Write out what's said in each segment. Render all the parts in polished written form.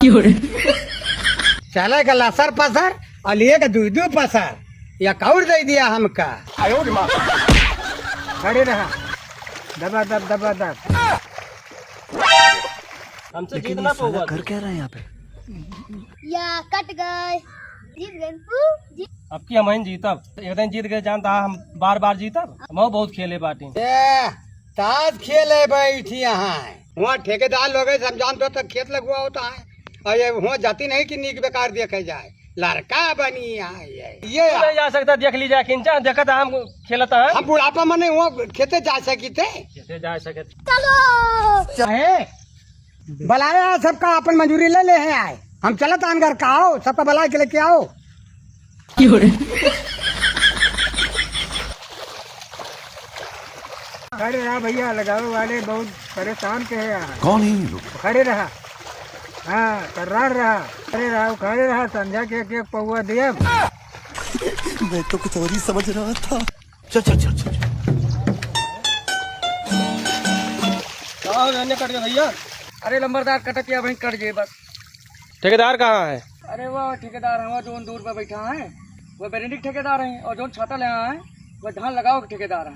चले का लसर पसर और लिए का दूध पसर या कौर दे दिया हमका। खड़े रहा दबा दब दबा दब। हमसे जीतना होगा। घर क्या रहा है यहाँ पे? या कट गए, जीत गए। अब की हम जीतब, एक दिन जीत गए जानता हम बार बार जीतब। हम बहुत खेले बाटी। ताज खेले बैठी यहाँ वहाँ ठेकेदार लोग समझान तो खेत लगुआ होता है और ये वहाँ जाती नहीं कि नीक बेकार देखे जाए लड़का बनी यहाँ ये नहीं जा सकता, देख लीजिए किंचा देखा था हम खेलता है। हम बुढ़ापा मने वहाँ खेते जा सकी थे। कैसे जा सके? चलो चाहे बुलाया सबका अपन मंजूरी ले ले हैं आए हम चलत आन घर का आओ सबका बुला के लेके आओ। खड़े रहा भैया लगाओ वाले बहुत परेशान के है यहाँ। कौन है ये लोग? खड़े रहा हाँ कर्रार रहा खड़े रहा संध्या के एक पौआ दिया। मैं तो कुछ और ही समझ रहा था। चल चल चल चल कट गया भैया। अरे लंबरदार कटक किया भाई कट गए बस। ठेकेदार कहाँ है? अरे वो ठेकेदार है जो दूर पे बैठा है वो बेरेंडिक ठेकेदार है और जो छाता ले आए हैं वो धान लगाओ ठेकेदार है।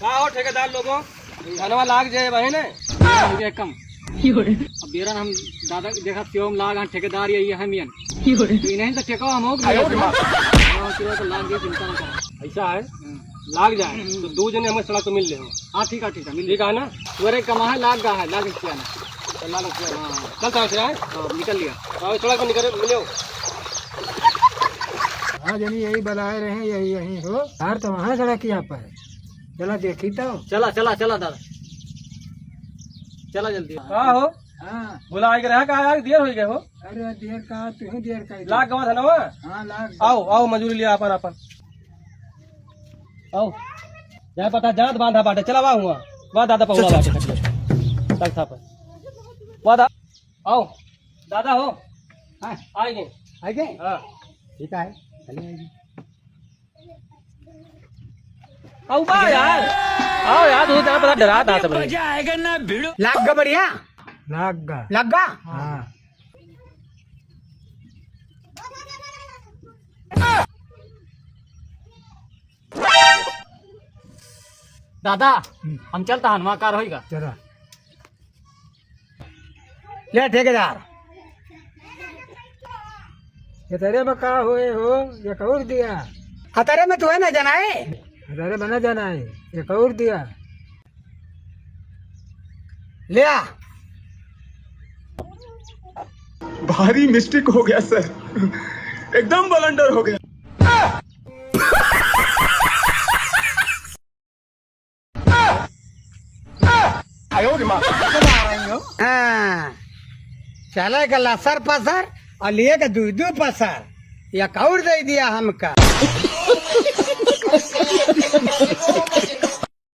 हो ठेकेदार लोगों धनवा लाग जाए वही ने कम अब बेरन हम दादा देखा क्यों लाग ठेकेदार यही हम नहीं तो ठेका हम तो लाग दिए चिंता ना करो। ऐसा है लाग जाए तो दो जने हमें सड़क तो मिल ले। हाँ ठीक है मिल ठीक है ना? तुअरे कमा है लाग गा है लाग किया ना चलता है निकल लिया सड़क पर निकल मिले। हाँ जनी यही बनाए रहे यही यही हो यार तो वहाँ सड़क यहाँ पर चला देखी तो चला चला चला दादा चला जल्दी। हाँ हो हाँ बोला आगे रहा कहा देर हो गए हो। अरे देर कहा तू देर का लाग गवा धनवा। हाँ लाग आओ आओ मजूरी लिया अपन अपन आओ जाए पता जात बांधा बाटे चला वाह हुआ वाह दादा पहुला बाटे तक था पर वाह दा आओ दादा हो। हाँ आएंगे आगे हाँ ठीक है चले आएगी। आओ बा यार आओ यार तू तेरा पता डरा था सब लाग गा बढ़िया लग गा हाँ दादा हम चलता हनुमा कार होगा। चला ले ठेकेदार ये तेरे में का हुए हो ये कौर दिया हतारे में तो है ना जाना है हतारे में ना जाना है ये कौर दिया ले आ। भारी मिस्टेक हो गया सर, एकदम बलंडर हो गया। हाँ चले का लसर पसर और लिए का दूध पसर या कौर दे दिया हमका।